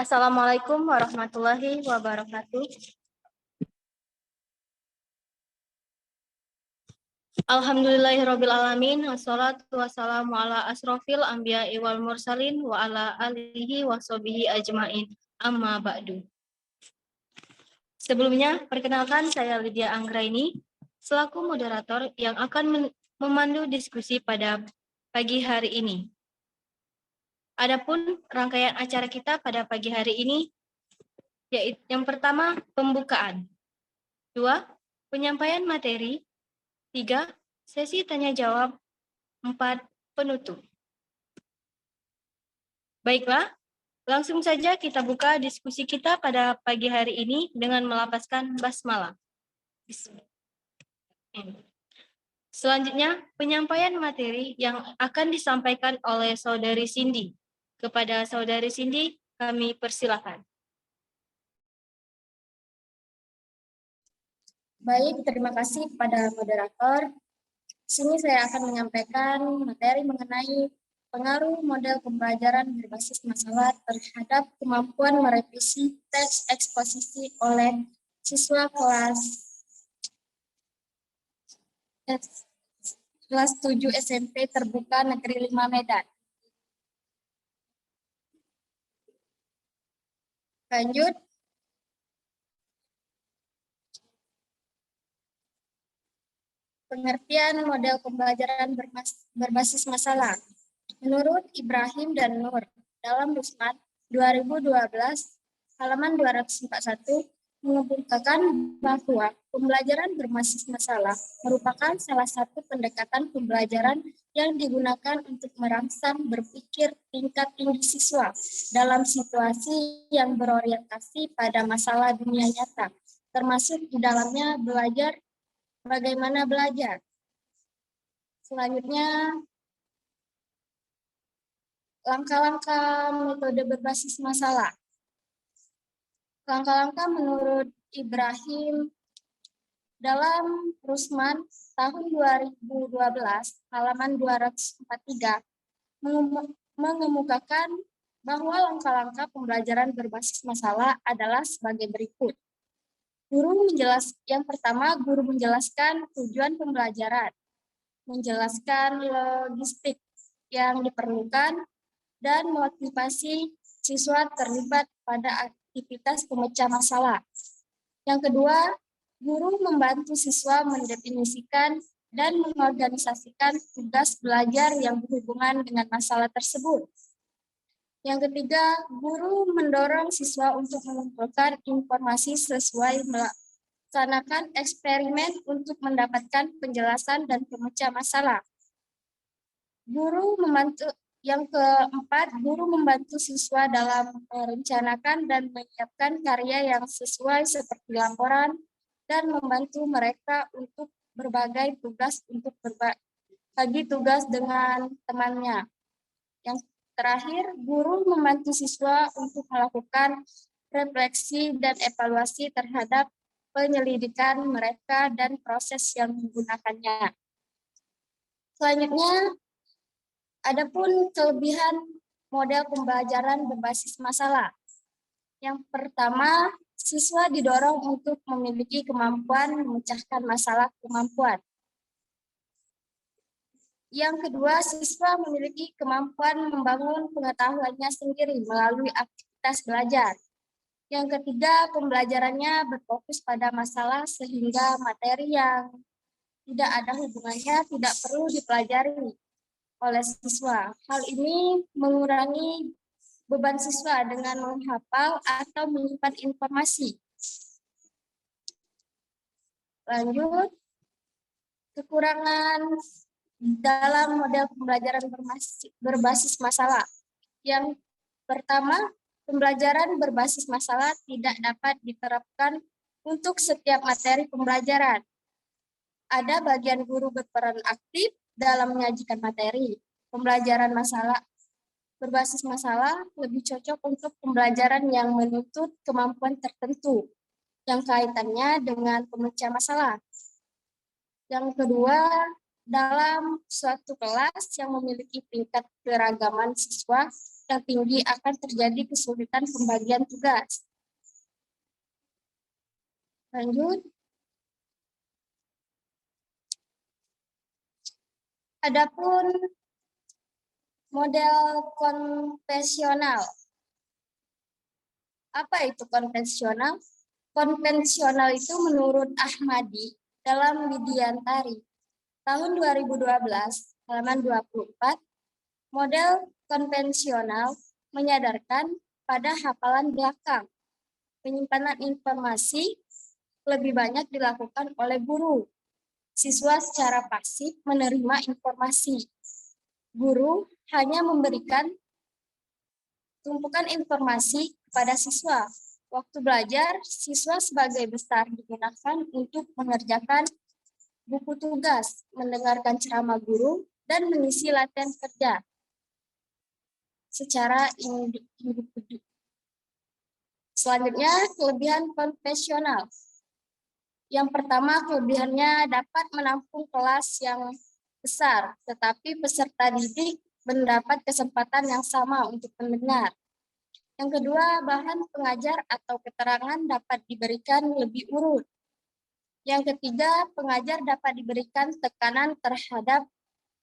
Assalamualaikum warahmatullahi wabarakatuh. Alhamdulillahirrabbilalamin. Wassalatu wassalamu ala asrofil anbiya'i wal mursalin wa ala alihi wa sahbihi ajmain. Amma ba'du. Sebelumnya, perkenalkan saya Lydia Anggraini, selaku moderator yang akan memandu diskusi pada pagi hari ini. Adapun rangkaian acara kita pada pagi hari ini, yaitu yang pertama, pembukaan. 2, penyampaian materi. 3, sesi tanya-jawab. 4, penutup. Baiklah, langsung saja kita buka diskusi kita pada pagi hari ini dengan melafazkan basmalah. Selanjutnya, penyampaian materi yang akan disampaikan oleh Saudari Cindy. Kepada Saudari Cindy, kami persilakan. Baik, terima kasih kepada moderator. Di sini saya akan menyampaikan materi mengenai pengaruh model pembelajaran berbasis masalah terhadap kemampuan merevisi teks eksposisi oleh siswa kelas 7 SMP Terbuka Negeri 5 Medan. Lanjut. Pengertian model pembelajaran berbasis masalah. Menurut Ibrahim dan Nur, dalam Rusman 2012, halaman 241, mengemukakan bahwa pembelajaran berbasis masalah merupakan salah satu pendekatan pembelajaran yang digunakan untuk merangsang berpikir tingkat tinggi siswa dalam situasi yang berorientasi pada masalah dunia nyata, termasuk di dalamnya belajar bagaimana belajar. Selanjutnya, langkah-langkah metode berbasis masalah. Langkah-langkah menurut Ibrahim dalam Rusman tahun 2012, halaman 243, mengemukakan bahwa langkah-langkah pembelajaran berbasis masalah adalah sebagai berikut. Yang pertama, guru menjelaskan tujuan pembelajaran, menjelaskan logistik yang diperlukan, dan motivasi siswa terlibat pada aktivitas pemecah masalah. Yang kedua, guru membantu siswa mendefinisikan dan mengorganisasikan tugas belajar yang berhubungan dengan masalah tersebut. Yang ketiga, guru mendorong siswa untuk mengumpulkan informasi sesuai melaksanakan eksperimen untuk mendapatkan penjelasan dan pemecah masalah. Yang keempat, guru membantu siswa dalam merencanakan dan menyiapkan karya yang sesuai seperti laporan dan membantu mereka untuk berbagai tugas untuk berbagi tugas dengan temannya. Yang terakhir, guru membantu siswa untuk melakukan refleksi dan evaluasi terhadap penyelidikan mereka dan proses yang menggunakannya. Selanjutnya, adapun kelebihan model pembelajaran berbasis masalah. Yang pertama, siswa didorong untuk memiliki kemampuan memecahkan masalah kemampuan. Yang kedua, siswa memiliki kemampuan membangun pengetahuannya sendiri melalui aktivitas belajar. Yang ketiga, pembelajarannya berfokus pada masalah sehingga materi yang tidak ada hubungannya tidak perlu dipelajari oleh siswa. Hal ini mengurangi beban siswa dengan menghafal atau menyimpan informasi. Lanjut, kekurangan dalam model pembelajaran berbasis masalah. Yang pertama, pembelajaran berbasis masalah tidak dapat diterapkan untuk setiap materi pembelajaran. Ada bagian guru berperan aktif dalam menyajikan materi. Pembelajaran berbasis masalah lebih cocok untuk pembelajaran yang menuntut kemampuan tertentu yang kaitannya dengan pemecah masalah. Yang kedua, dalam suatu kelas yang memiliki tingkat keragaman siswa, yang tinggi akan terjadi kesulitan pembagian tugas. Lanjut. Adapun model konvensional. Apa itu konvensional? Konvensional itu menurut Ahmadi dalam Widyantari tahun 2012, halaman 24, model konvensional menyadarkan pada hafalan belakang. Penyimpanan informasi lebih banyak dilakukan oleh guru. Siswa secara pasif menerima informasi. Guru hanya memberikan tumpukan informasi kepada siswa. Waktu belajar, siswa sebagai besar digunakan untuk mengerjakan buku tugas, mendengarkan ceramah guru, dan mengisi latihan kerja secara individu. Selanjutnya, kelebihan konvensional. Yang pertama, kelebihannya dapat menampung kelas yang besar, tetapi peserta didik mendapat kesempatan yang sama untuk mendengar. Yang kedua, bahan pengajar atau keterangan dapat diberikan lebih urut. Yang ketiga, pengajar dapat diberikan tekanan terhadap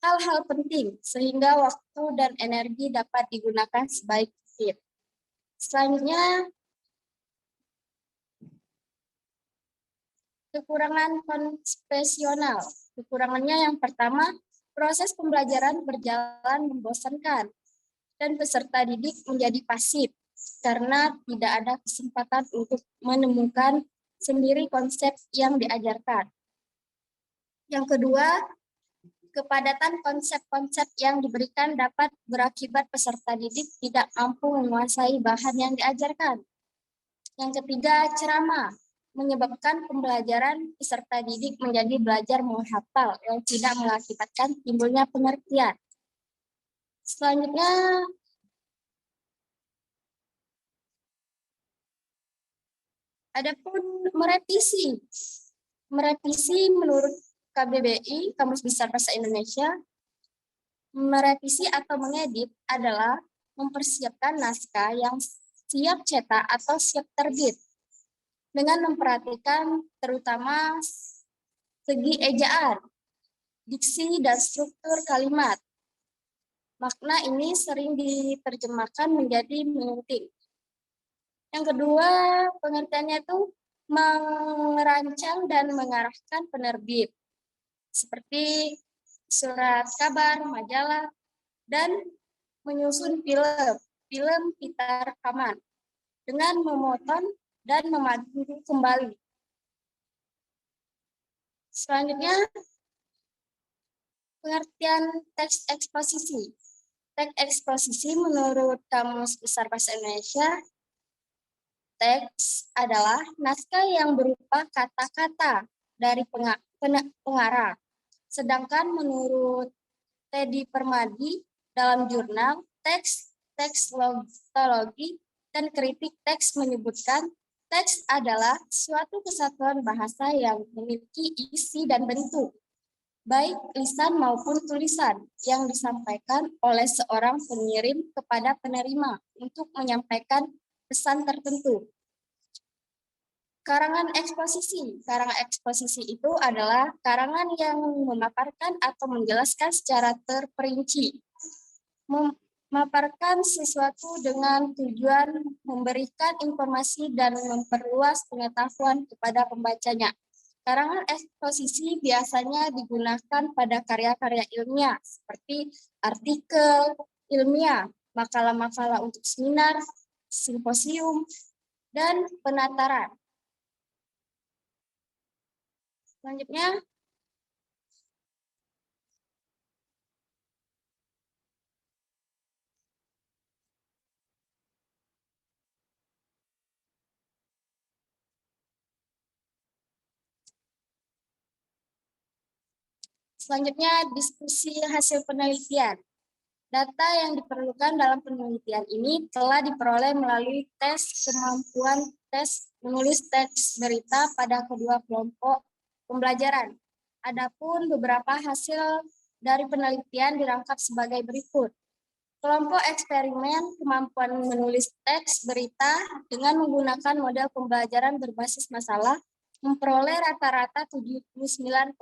hal-hal penting, sehingga waktu dan energi dapat digunakan sebaik mungkin. Selanjutnya, kekurangan konvensional. Kekurangannya yang pertama, proses pembelajaran berjalan membosankan dan peserta didik menjadi pasif karena tidak ada kesempatan untuk menemukan sendiri konsep yang diajarkan. Yang kedua, kepadatan konsep-konsep yang diberikan dapat berakibat peserta didik tidak mampu menguasai bahan yang diajarkan. Yang ketiga, ceramah menyebabkan pembelajaran peserta didik menjadi belajar menghafal yang tidak mengakibatkan timbulnya pengertian. Selanjutnya, adapun merevisi. Merevisi menurut KBBI, Kamus Besar Bahasa Indonesia, merevisi atau mengedit adalah mempersiapkan naskah yang siap cetak atau siap terbit dengan memperhatikan terutama segi ejaan, diksi, dan struktur kalimat. Makna ini sering diterjemahkan menjadi mengunting. Yang kedua, pengertiannya itu merancang dan mengarahkan penerbit, seperti surat kabar, majalah, dan menyusun film pita rekaman dengan memotong dan memandu kembali. Selanjutnya, pengertian teks eksposisi. Teks eksposisi menurut Kamus Besar Bahasa Indonesia, teks adalah naskah yang berupa kata-kata dari pengarang. Sedangkan menurut Teddy Permadi dalam jurnal Tekstologi dan Kritik Teks menyebutkan teks adalah suatu kesatuan bahasa yang memiliki isi dan bentuk, baik lisan maupun tulisan, yang disampaikan oleh seorang pengirim kepada penerima untuk menyampaikan pesan tertentu. Karangan eksposisi. Karangan eksposisi itu adalah karangan yang memaparkan atau menjelaskan secara terperinci. Memaparkan sesuatu dengan tujuan memberikan informasi dan memperluas pengetahuan kepada pembacanya. Karangan eksposisi biasanya digunakan pada karya-karya ilmiah seperti artikel ilmiah, makalah-makalah untuk seminar, simposium, dan penataran. Selanjutnya, diskusi hasil penelitian. Data yang diperlukan dalam penelitian ini telah diperoleh melalui tes kemampuan menulis teks berita pada kedua kelompok pembelajaran. Adapun beberapa hasil dari penelitian dirangkap sebagai berikut. Kelompok eksperimen kemampuan menulis teks berita dengan menggunakan model pembelajaran berbasis masalah memperoleh rata-rata 79,88.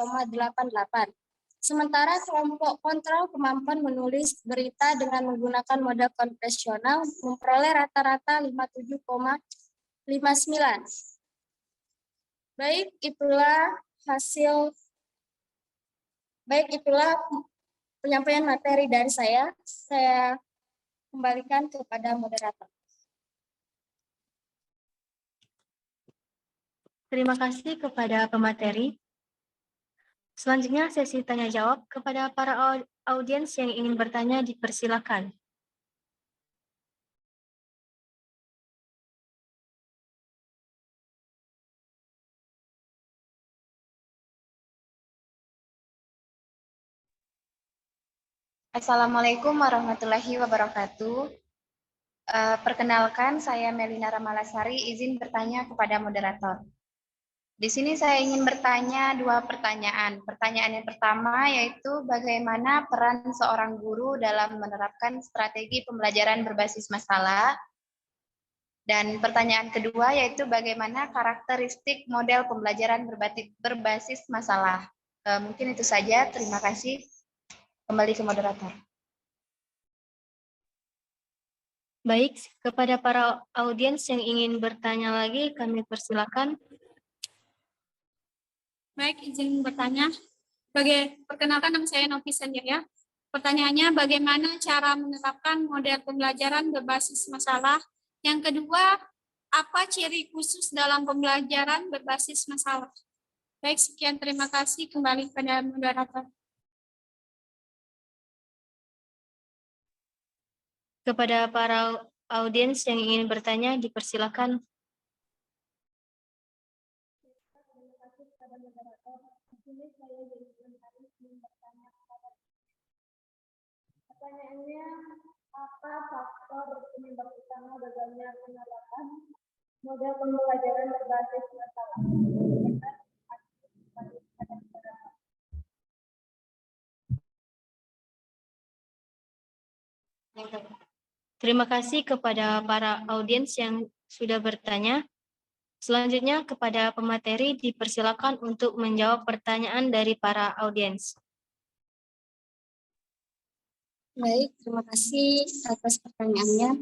Sementara kelompok kontrol kemampuan menulis berita dengan menggunakan model konvensional memperoleh rata-rata 57,59. Baik, itulah penyampaian materi dari saya. Saya kembalikan kepada moderator. Terima kasih kepada pemateri. Selanjutnya sesi tanya jawab kepada para audiens yang ingin bertanya dipersilakan. Assalamualaikum warahmatullahi wabarakatuh. Perkenalkan, saya Melina Ramalasari, izin bertanya kepada moderator. Di sini saya ingin bertanya dua pertanyaan. Pertanyaan yang pertama yaitu bagaimana peran seorang guru dalam menerapkan strategi pembelajaran berbasis masalah. Dan pertanyaan kedua yaitu bagaimana karakteristik model pembelajaran berbasis masalah. Mungkin itu saja, terima kasih. Kembali ke moderator. Baik, kepada para audiens yang ingin bertanya lagi, kami persilakan. Baik, izin bertanya. Perkenalkan, nama saya Novi Sanjaya. Pertanyaannya, bagaimana cara menerapkan model pembelajaran berbasis masalah? Yang kedua, apa ciri khusus dalam pembelajaran berbasis masalah? Baik, sekian, terima kasih. Kembali pada moderator. Kepada para audiens yang ingin bertanya, dipersilakan. Pertanyaannya, apa faktor penyebab utama gagalnya penerapan model pembelajaran berbasis masalah? Terima kasih kepada para audiens yang sudah bertanya. Selanjutnya kepada pemateri dipersilakan untuk menjawab pertanyaan dari para audiens. Baik, terima kasih atas pertanyaannya.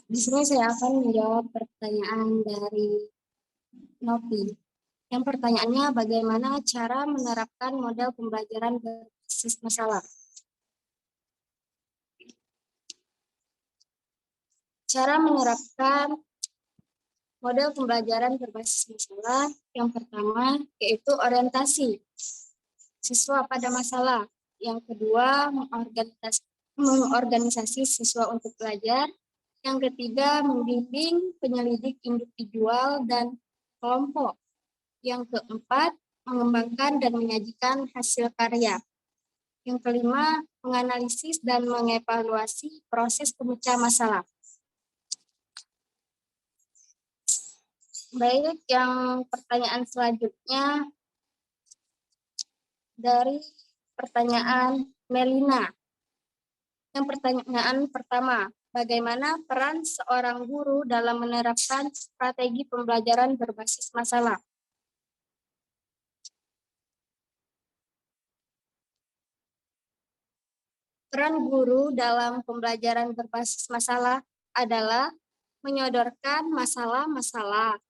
Di sini saya akan menjawab pertanyaan dari Novi. Yang pertanyaannya, bagaimana cara menerapkan model pembelajaran berbasis masalah? Cara menerapkan model pembelajaran berbasis masalah yang pertama yaitu orientasi siswa pada masalah. Yang kedua, mengorganisasi siswa untuk belajar. Yang ketiga, membimbing penyelidik individual dan kelompok. Yang keempat, mengembangkan dan menyajikan hasil karya. Yang kelima, menganalisis dan mengevaluasi proses pemecah masalah. Baik, yang pertanyaan selanjutnya dari pertanyaan Melina. Yang pertanyaan pertama, bagaimana peran seorang guru dalam menerapkan strategi pembelajaran berbasis masalah? Peran guru dalam pembelajaran berbasis masalah adalah menyodorkan masalah-masalah,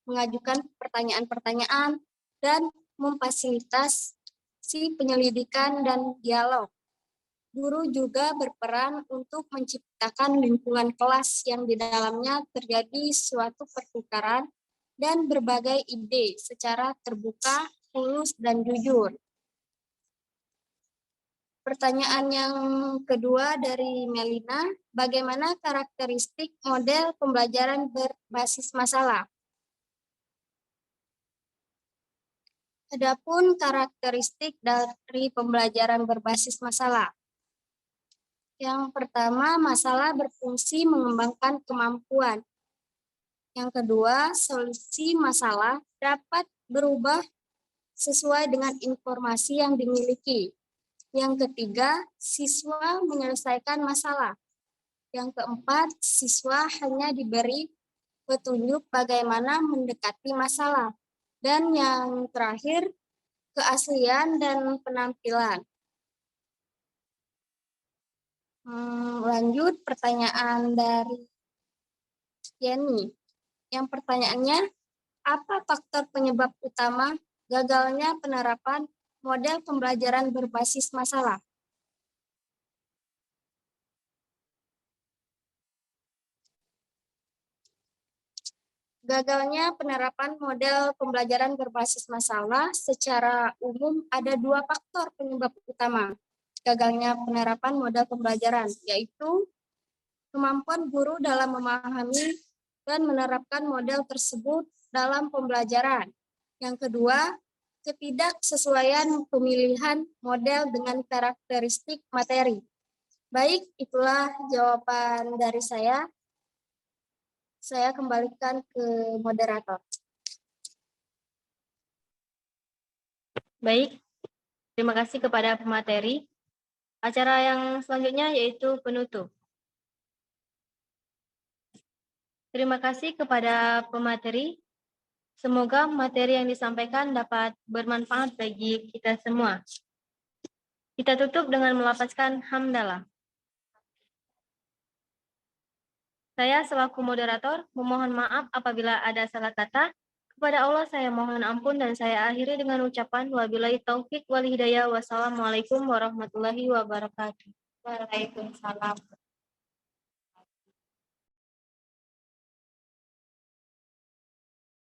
mengajukan pertanyaan-pertanyaan, dan memfasilitasi penyelidikan dan dialog. Guru juga berperan untuk menciptakan lingkungan kelas yang di dalamnya terjadi suatu pertukaran dan berbagai ide secara terbuka, tulus, dan jujur. Pertanyaan yang kedua dari Melina, bagaimana karakteristik model pembelajaran berbasis masalah? Adapun karakteristik dari pembelajaran berbasis masalah. Yang pertama, masalah berfungsi mengembangkan kemampuan. Yang kedua, solusi masalah dapat berubah sesuai dengan informasi yang dimiliki. Yang ketiga, siswa menyelesaikan masalah. Yang keempat, siswa hanya diberi petunjuk bagaimana mendekati masalah. Dan yang terakhir, keaslian dan penampilan. Lanjut pertanyaan dari Yeni. Yang pertanyaannya, apa faktor penyebab utama gagalnya penerapan model pembelajaran berbasis masalah? Gagalnya penerapan model pembelajaran berbasis masalah secara umum ada dua faktor penyebab utama gagalnya penerapan model pembelajaran, yaitu kemampuan guru dalam memahami dan menerapkan model tersebut dalam pembelajaran. Yang kedua, ketidaksesuaian pemilihan model dengan karakteristik materi. Baik, itulah jawaban dari saya. Saya kembalikan ke moderator. Baik, terima kasih kepada pemateri. Acara yang selanjutnya yaitu penutup. Terima kasih kepada pemateri. Semoga materi yang disampaikan dapat bermanfaat bagi kita semua. Kita tutup dengan melafazkan hamdalah. Saya selaku moderator memohon maaf apabila ada salah kata. Kepada Allah saya mohon ampun dan saya akhiri dengan ucapan wabillahi taufik wal hidayah. Wassalamualaikum warahmatullahi wabarakatuh. Waalaikumsalam.